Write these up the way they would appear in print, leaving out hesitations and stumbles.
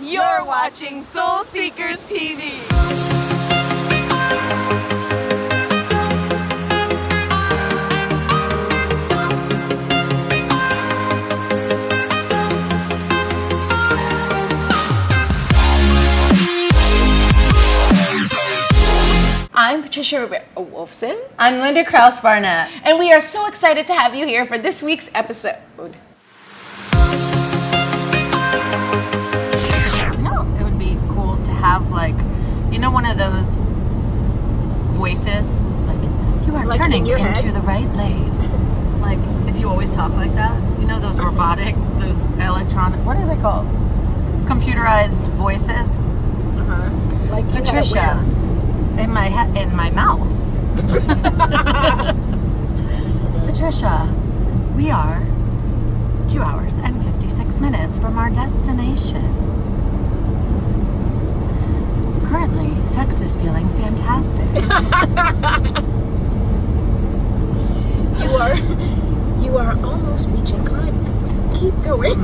You're watching Soul Seekers TV. I'm Patricia Wolfson. I'm Linda Krause-Barnett. And we are so excited to have you here for this week's episode. It would be cool to have, one of those voices, you are turning into the right lane. If you always talk like that, those robotic, those electronic, what are they called? Computerized voices. Like Patricia. In my mouth. Patricia, we are 2 hours and 56 minutes from our destination. Currently, sex is feeling fantastic. You are almost reaching climax. Keep going.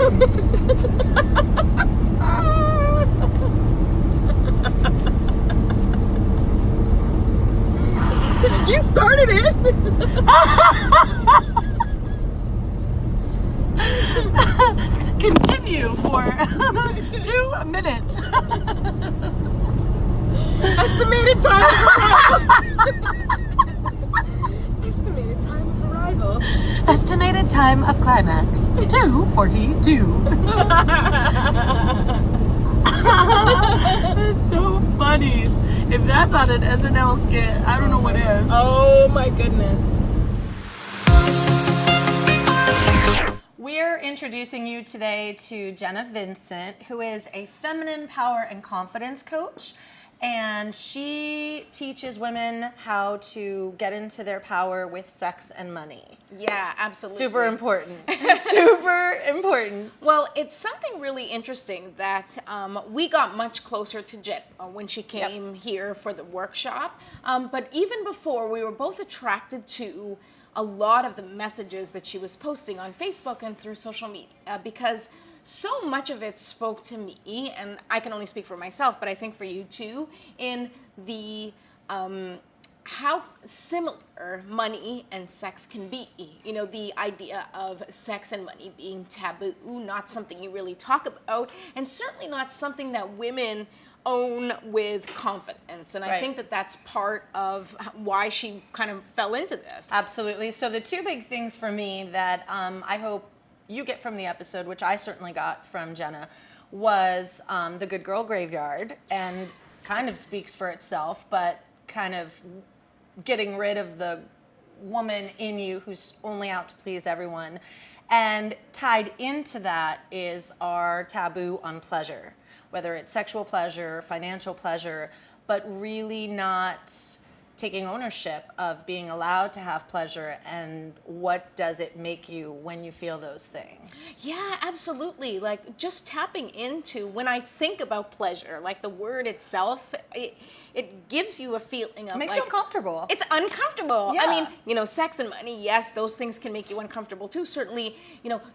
You started it. Continue for 2 minutes. Estimated time of arrival. Estimated time of arrival. Estimated time of climax 2:42. That's so funny. If that's not an SNL skit, I don't know what is. Oh my goodness. We're introducing you today to Jenna Vincent, who is a feminine power and confidence coach. And she teaches women how to get into their power with sex and money. Yeah, absolutely. Super important. Super important. Well, it's something really interesting that we got much closer to Jen when she came here for the workshop. But even before, we were both attracted to a lot of the messages that she was posting on Facebook and through social media because so much of it spoke to me, and I can only speak for myself, but I think for you too, in the how similar money and sex can be. The idea of sex and money being taboo, not something you really talk about, and certainly not something that women own with confidence. And I think that that's part of why she kind of fell into this. Absolutely. So the 2 big things for me that I hope you get from the episode, which I certainly got from Jenna, was the Good Girl Graveyard, and kind of speaks for itself, but kind of getting rid of the woman in you who's only out to please everyone. And tied into that is our taboo on pleasure, whether it's sexual pleasure, financial pleasure, but really not taking ownership of being allowed to have pleasure and what does it make you when you feel those things. Yeah, absolutely. Just tapping into, when I think about pleasure, the word itself, it gives you a feeling of makes you uncomfortable. It's uncomfortable. Yeah. I mean, sex and money, yes, those things can make you uncomfortable too. Certainly,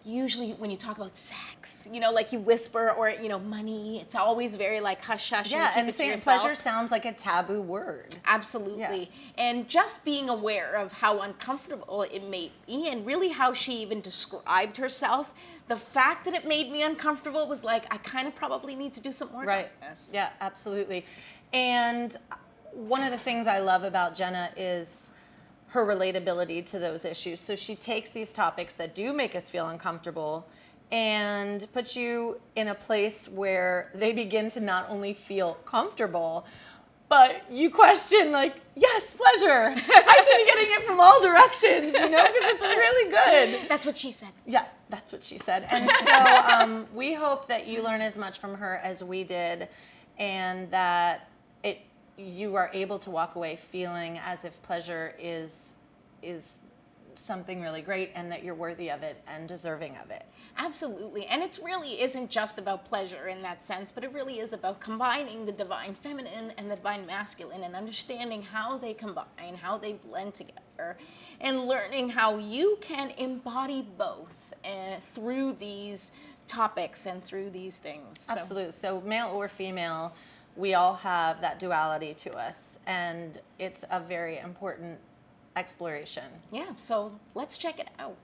usually when you talk about sex, you whisper or, money, it's always very hush hush. Yeah, and keep it to yourself. Pleasure sounds like a taboo word. Absolutely. Yeah. And just being aware of how uncomfortable it made me and really how she even described herself, the fact that it made me uncomfortable was I kind of probably need to do some more about this. Yeah, absolutely. And one of the things I love about Jenna is her relatability to those issues. So she takes these topics that do make us feel uncomfortable and puts you in a place where they begin to not only feel comfortable, but you question, yes, pleasure. I should be getting it from all directions, because it's really good. That's what she said. Yeah, that's what she said. And so we hope that you learn as much from her as we did, and that you are able to walk away feeling as if pleasure is something really great and that you're worthy of it and deserving of it. Absolutely. And it really isn't just about pleasure in that sense, but it really is about combining the divine feminine and the divine masculine and understanding how they combine, how they blend together, and learning how you can embody both through these topics and through these things. So. Absolutely. So male or female, we all have that duality to us, and it's a very important exploration. Yeah, so let's check it out.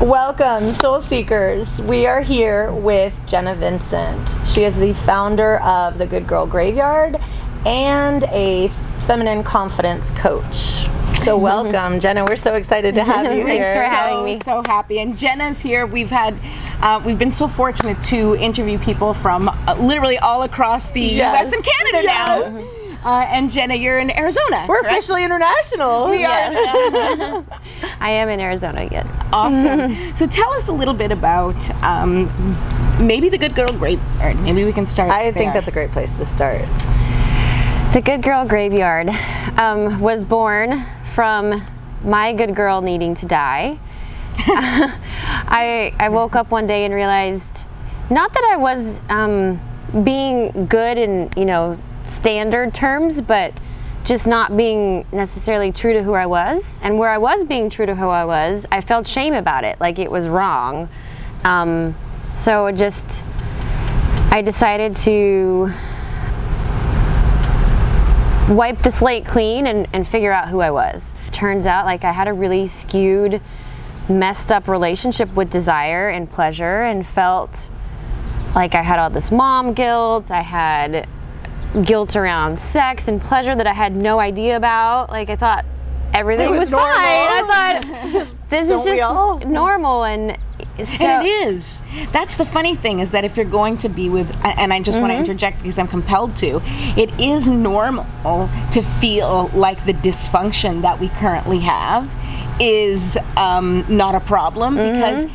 Welcome, Soul Seekers. We are here with Jenna Vincent. She is the founder of the Good Girl Graveyard and a feminine confidence coach. So welcome, Jenna. We're so excited to have you here. Thanks for having me. So happy. And Jenna's here. We've been so fortunate to interview people from literally all across the U.S. and Canada now. And Jenna, you're in Arizona. We're correct? officially international. We are. I am in Arizona, yes. Awesome. So tell us a little bit about maybe the Good Girl Graveyard. Maybe we can start I think there. that's a great place to start. The Good Girl Graveyard was born from my good girl needing to die. I woke up one day and realized, not that I was being good in, standard terms, but just not being necessarily true to who I was. And where I was being true to who I was, I felt shame about it, like it was wrong. So I decided to wipe the slate clean and figure out who I was. Turns out, like, I had a really skewed, messed up relationship with desire and pleasure, and felt like I had all this mom guilt. I had guilt around sex and pleasure that I had no idea about. Like, I thought everything was fine. I thought this is just normal, and so, and it is. That's the funny thing, is that if you're going to be with, and I just want to interject because I'm compelled to, it is normal to feel like the dysfunction that we currently have is not a problem, because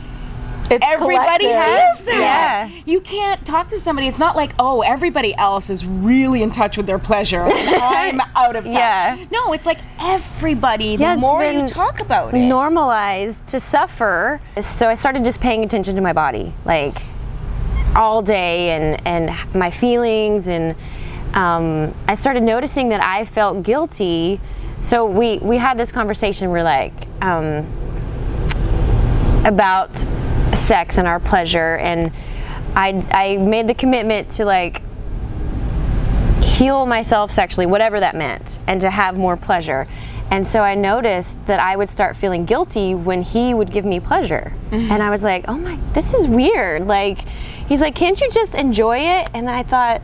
everybody has that. Yeah. You can't talk to somebody. It's not like, oh, everybody else is really in touch with their pleasure and I'm out of touch. Yeah. No, it's like everybody, Yeah, the it's more you been talk about it. normalized to suffer. So I started just paying attention to my body, like, all day, and my feelings, and I started noticing that I felt guilty. So we had this conversation, we're like, about sex and our pleasure, and I made the commitment to, like, heal myself sexually, whatever that meant, and to have more pleasure. And so I noticed that I would start feeling guilty when he would give me pleasure. And I was like, oh my, this is weird. Like, he's like, can't you just enjoy it? And I thought,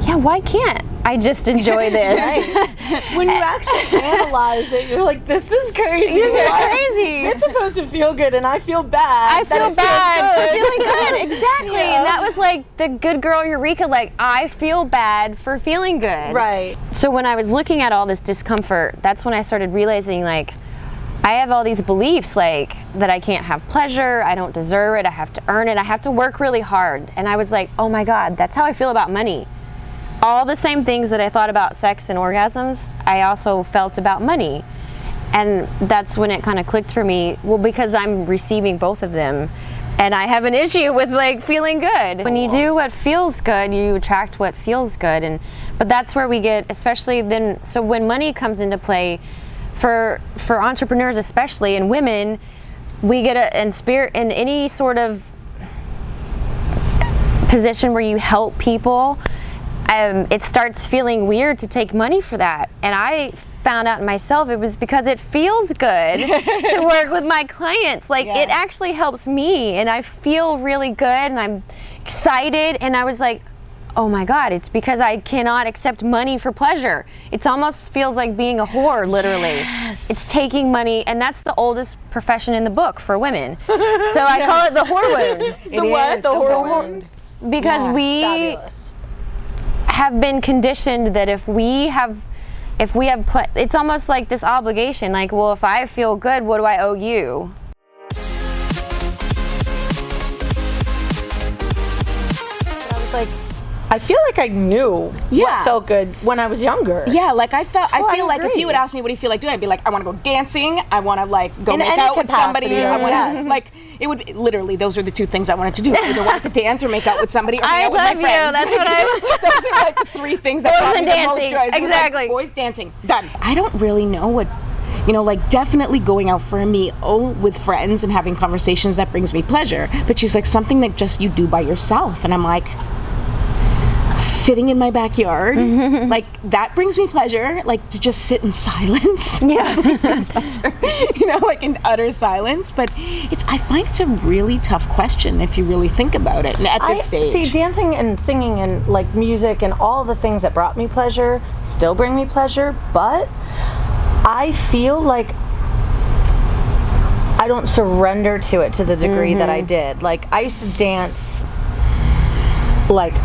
yeah, why can't I just enjoy this? When you actually analyze it, you're like, this is crazy. This is crazy. It's supposed to feel good, and I feel bad. I feel bad for feeling good. Exactly. Yeah. And that was like the good girl eureka, like, I feel bad for feeling good. Right. So when I was looking at all this discomfort, that's when I started realizing, like, I have all these beliefs, like, that I can't have pleasure, I don't deserve it, I have to earn it, I have to work really hard. And I was like, oh my God, that's how I feel about money. All the same things that I thought about sex and orgasms, I also felt about money. And that's when it kind of clicked for me, well, because I'm receiving both of them, and I have an issue with, like, feeling good. When you do what feels good, you attract what feels good. But that's where we get, especially then, so when money comes into play, for entrepreneurs especially, and women, we get in any sort of position where you help people, it starts feeling weird to take money for that. And I found out myself it was because it feels good to work with my clients. Like, it actually helps me, and I feel really good, and I'm excited. And I was like, oh my God, it's because I cannot accept money for pleasure. It almost feels like being a whore, literally. Yes. It's taking money, and that's the oldest profession in the book for women. So I call it the whore wound. The what? The whore wound. Because we Fabulous. have been conditioned that if we have it's almost like this obligation, like, well, if I feel good, what do I owe you? I was like, I feel like I knew what felt good when I was younger. Yeah, like I feel like if agree. you would ask me what do you feel like doing, I'd be like, I want to go dancing, I want to, like, go In make any out with somebody, capacity, I want yes. to, like, it would literally, those are the two things I wanted to do. I either wanted to dance or make out with somebody or hang out with my love you. friends. That's what I Those are like the three things that Boys brought and me the most dancing. joy. It was like, Exactly. boys dancing. Done. I don't really know what you know, like definitely going out for a meal with friends and having conversations, that brings me pleasure. But she's like, something that just you do by yourself. And I'm like, sitting in my backyard, like that brings me pleasure, like to just sit in silence. Yeah. brings me pleasure. You know, like in utter silence. But I find it's a really tough question if you really think about it at this stage. See, dancing and singing and like music and all the things that brought me pleasure still bring me pleasure, but I feel like I don't surrender to it to the degree that I did. Like I used to dance like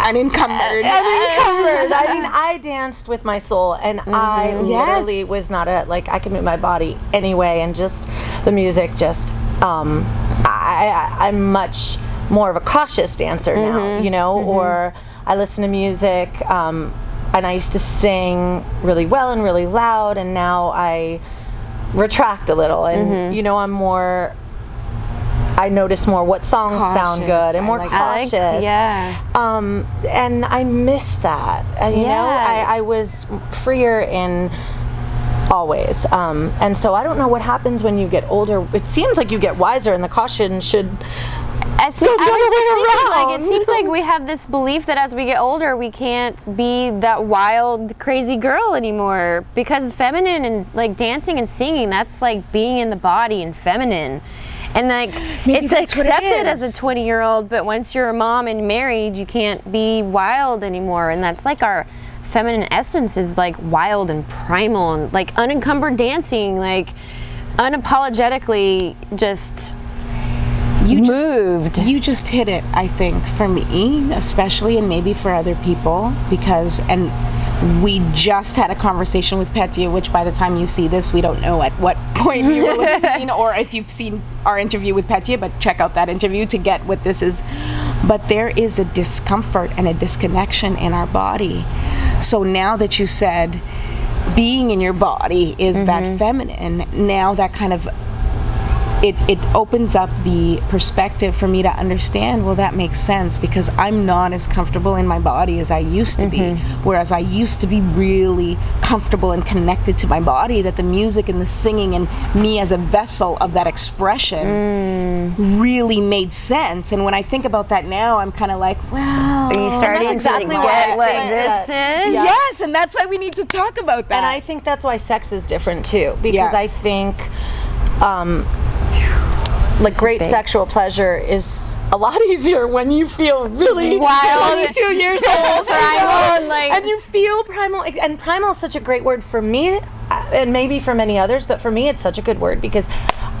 unencumbered. I mean, I danced with my soul, and I literally was not I could move my body anyway, and just the music just, I'm much more of a cautious dancer now, you know, or I listen to music, and I used to sing really well and really loud, and now I retract a little, and, you know, I notice more what songs sound good and more cautious. And I miss that. And, you know, I was freer in always. And so I don't know what happens when you get older. It seems like you get wiser, and the caution should. I was just thinking, like, it seems like we have this belief that as we get older, we can't be that wild, crazy girl anymore, because feminine and like dancing and singing, that's like being in the body and feminine. And like it's accepted as a 20-year-old, but once you're a mom and married, you can't be wild anymore. And that's like our feminine essence is like wild and primal and like unencumbered dancing, like unapologetically just moved. You just hit it, I think, for me, especially, and maybe for other people, because, and we just had a conversation with Petya, which by the time you see this, we don't know at what point you will have seen, or if you've seen our interview with Petya, but check out that interview to get what this is. But there is a discomfort and a disconnection in our body. So now that you said being in your body is that feminine, now that kind of it opens up the perspective for me to understand, well, that makes sense, because I'm not as comfortable in my body as I used to be. Whereas I used to be really comfortable and connected to my body, that the music and the singing and me as a vessel of that expression really made sense. And when I think about that now, I'm kind of like, wow. Are you starting to exactly get what that- this is? Yes, and that's why we need to talk about that. And I think that's why sex is different too, because I think like great sexual pleasure is a lot easier when you feel really wild, 22 years old, primal, and you feel primal. And primal is such a great word for me, and maybe for many others, but for me it's such a good word because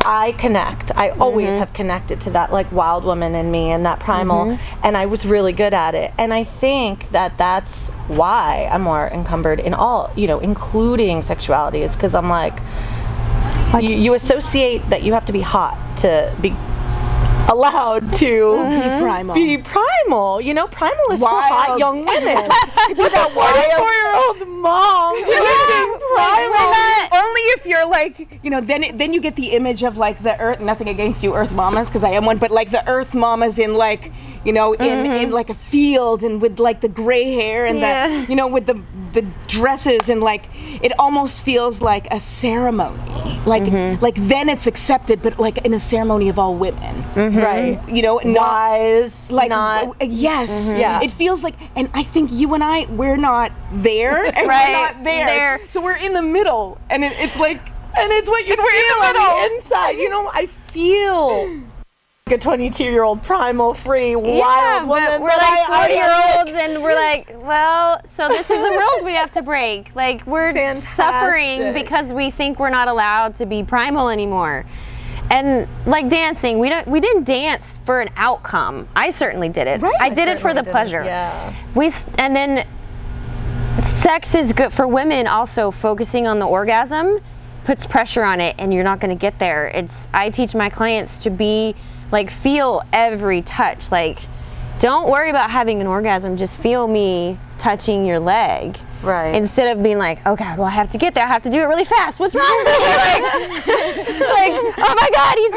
I connect. I always have connected to that like wild woman in me and that primal, and I was really good at it. And I think that that's why I'm more encumbered in all, you know, including sexuality, is because I'm like, you associate that you have to be hot to be allowed to be primal. You know, primal is for hot young women. To be that 44-year-old mom doing primal. Only if you're like, you know, then you get the image of like the earth. Nothing against you, earth mamas, because I am one, but like the earth mamas in like, you know, in like a field and with like the gray hair and the, you know, with the dresses, and like it almost feels like a ceremony. Like then it's accepted, but like in a ceremony of all women. Right. You know, wise, like not. Yes. Yeah. It feels like, and I think you and I, we're not there, and we're not there. So we're in the middle, and it's like, and it's what you feel on the inside. You know, I feel like a 22-year-old primal, free, wild woman. But we're like 40-year-olds, and we're like, well, so this is the rules we have to break. Like, we're suffering because we think we're not allowed to be primal anymore. And like dancing, we didn't dance for an outcome. I certainly did it. Right. I did it for the pleasure. Yeah. And then sex is good for women. Also, focusing on the orgasm puts pressure on it, and you're not going to get there. I teach my clients to be like, feel every touch. Like, don't worry about having an orgasm. Just feel me touching your leg. Right. Instead of being like, oh God, well, I have to get there. I have to do it really fast. What's wrong with me? Like, oh my God, he's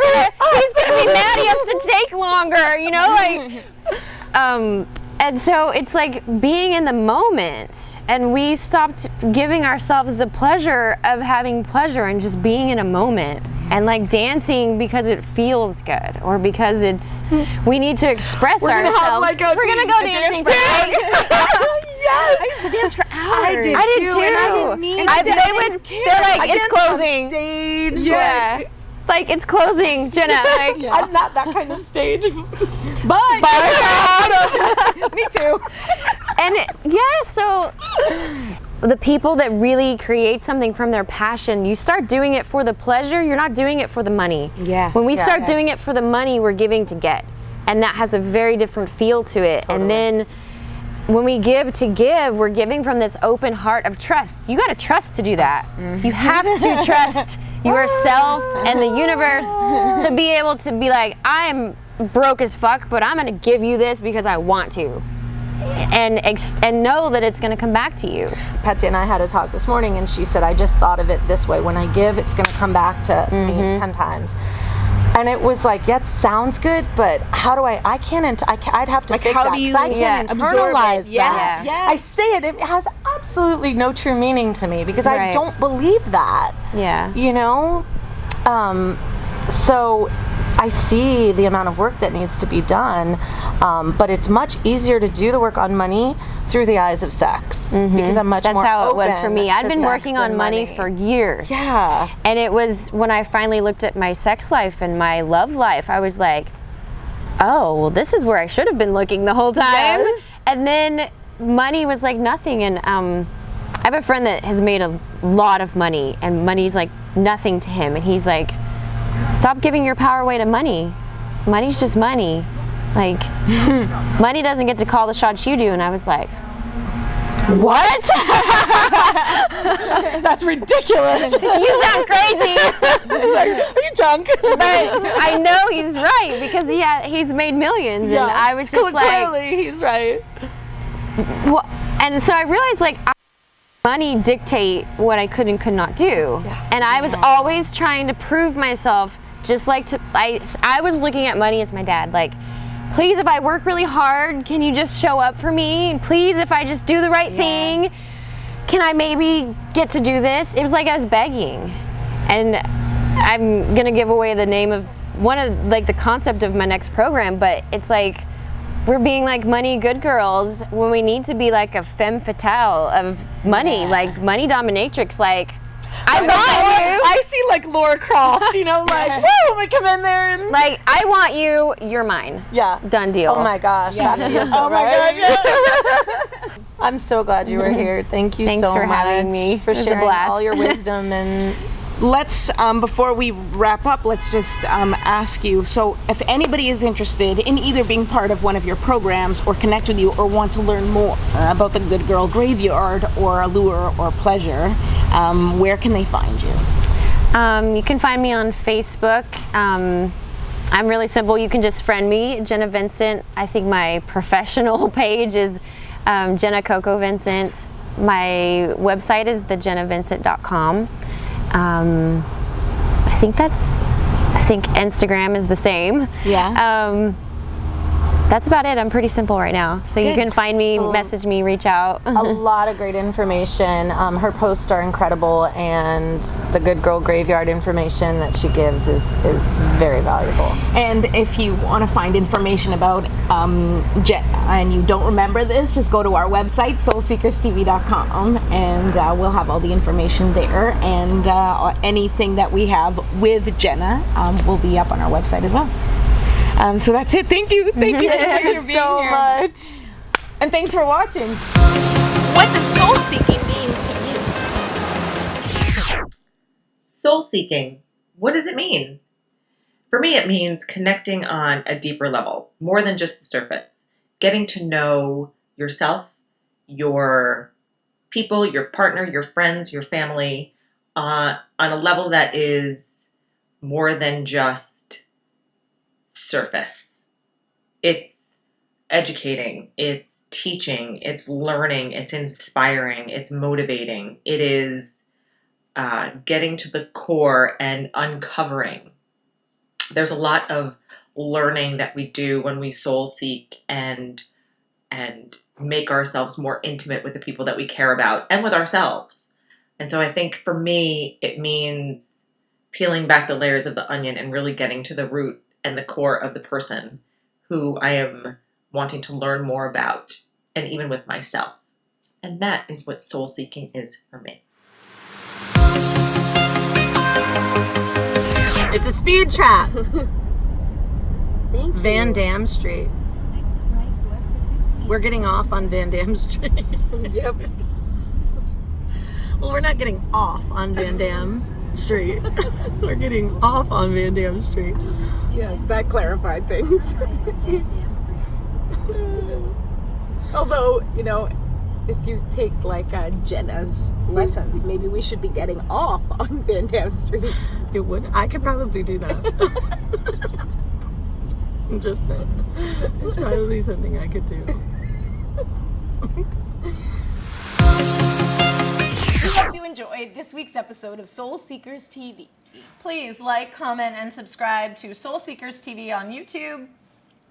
gonna be mad. He has to take longer. You know, like, And so it's like being in the moment, and we stopped giving ourselves the pleasure of having pleasure and just being in a moment and like dancing because it feels good or because we need to express ourselves. We're gonna go dancing tonight. Yes. I used to dance for hours. I did too. And I didn't need they're like, it's closing. Stage. Yeah. Like, it's closing, Jenna. Like, I'm not that kind of stage. But Me too. and so the people that really create something from their passion, you start doing it for the pleasure, you're not doing it for the money. Yes. When we start doing it for the money, we're giving to get. And that has a very different feel to it. Totally. And then when we give to give, we're giving from this open heart of trust. You got to trust to do that. Mm-hmm. You have to trust yourself and the universe to be able to be like, I'm broke as fuck, but I'm going to give you this because I want to. And know that it's going to come back to you. Patsy and I had a talk this morning, and she said, I just thought of it this way. When I give, it's going to come back to me 10 times. And it was like, yeah, it sounds good, but how do I'd have to think how that, do you 'cause I can't absorb internalize it? that. Yes. I say it has absolutely no true meaning to me because I Right. don't believe that. Yeah. You know? So I see the amount of work that needs to be done, but it's much easier to do the work on money through the eyes of sex because I'm much more That's how it was open for me. I'd to been sex working on than money for years. Yeah. And it was when I finally looked at my sex life and my love life, I was like, oh, well, this is where I should have been looking the whole time. Yes. And then money was like nothing. And I have a friend that has made a lot of money, and money's like nothing to him. And he's like, stop giving your power away to money. Money's just money. Like, money doesn't get to call the shots you do. And I was like, what? That's ridiculous. You sound crazy. Are you drunk? But I know he's right because he's made millions. And I was just like, clearly he's right. well, and so I realized like money dictate what I could and could not do. Yeah. And I was always trying to prove myself, just like I was looking at money as my dad, like, please, if I work really hard, can you just show up for me? And please, if I just do the right thing, can I maybe get to do this? It was like I was begging. And I'm gonna give away the name of one of like the concept of my next program, but it's like we're being like money good girls when we need to be like a femme fatale of money, like money dominatrix, like I want you. I see like Laura Croft, you know, like, woo, we come in there and Like, I want you, you're mine. yeah. Done deal. Oh my gosh. That feels so right. I'm so glad you were here. Thank you Thanks so for much having me. for It was a sharing blast. all your wisdom and Let's, before we wrap up, let's just ask you, so if anybody is interested in either being part of one of your programs or connect with you or want to learn more about the Good Girl Graveyard or Allure or Pleasure, where can they find you? You can find me on Facebook. I'm really simple. You can just friend me, Jenna Vincent. I think my professional page is Jenna Coco Vincent. My website is thejennavincent.com. I think Instagram is the same. Yeah. That's about it. I'm pretty simple right now. So you can find me, message me, reach out. a lot of great information. Her posts are incredible, and the Good Girl Graveyard information that she gives is very valuable. And if you want to find information about Jet and you don't remember this, just go to our website, soulseekerstv.com, and we'll have all the information there. And anything that we have with Jenna will be up on our website as well. So that's it. Thank you. Thank you so much for being so here. much. And thanks for watching. What does soul seeking mean to you? Soul seeking. What does it mean? For me, it means connecting on a deeper level, more than just the surface. Getting to know yourself, your people, your partner, your friends, your family, on a level that is more than just surface. It's educating, it's teaching, it's learning, it's inspiring, it's motivating. It is getting to the core and uncovering. There's a lot of learning that we do when we soul seek, and and make ourselves more intimate with the people that we care about and with ourselves. And so I think for me, it means peeling back the layers of the onion and really getting to the root and the core of the person who I am wanting to learn more about, and even with myself. And that is what soul seeking is for me. It's a speed trap. Thank you. Van Dam Street. Exit right to exit 15. We're getting off on Van Dam Street. Yep. Well, we're not getting off on Van Dam Street. We're getting off on Van Dam Street. Yes, that clarified things. Although, you know, if you take like Jenna's lessons, maybe we should be getting off on Van Dam Street. It would. I could probably do that. I'm just saying. It's probably something I could do. We hope you enjoyed this week's episode of Soul Seekers TV. Please like, comment, and subscribe to Soul Seekers TV on YouTube.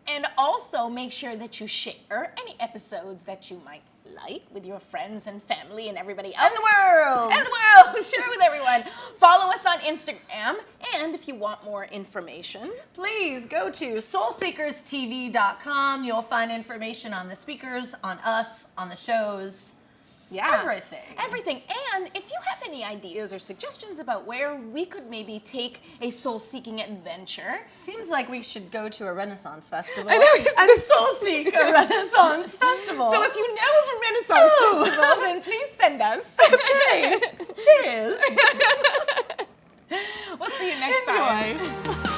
And also make sure that you share any episodes that you might like with your friends and family and everybody else. And the world! And the world! Share it with everyone. Follow us on Instagram. And if you want more information, Please go to soulseekerstv.com. You'll find information on the speakers, on us, on the shows. Everything. Everything. And if you have any ideas or suggestions about where we could maybe take a soul-seeking adventure, Seems like we should go to a Renaissance festival. I know, it's and this- soul seek a Renaissance festival. so if you know of a Renaissance Oh. festival, then please send us. Okay. Cheers. We'll see you next time. Enjoy.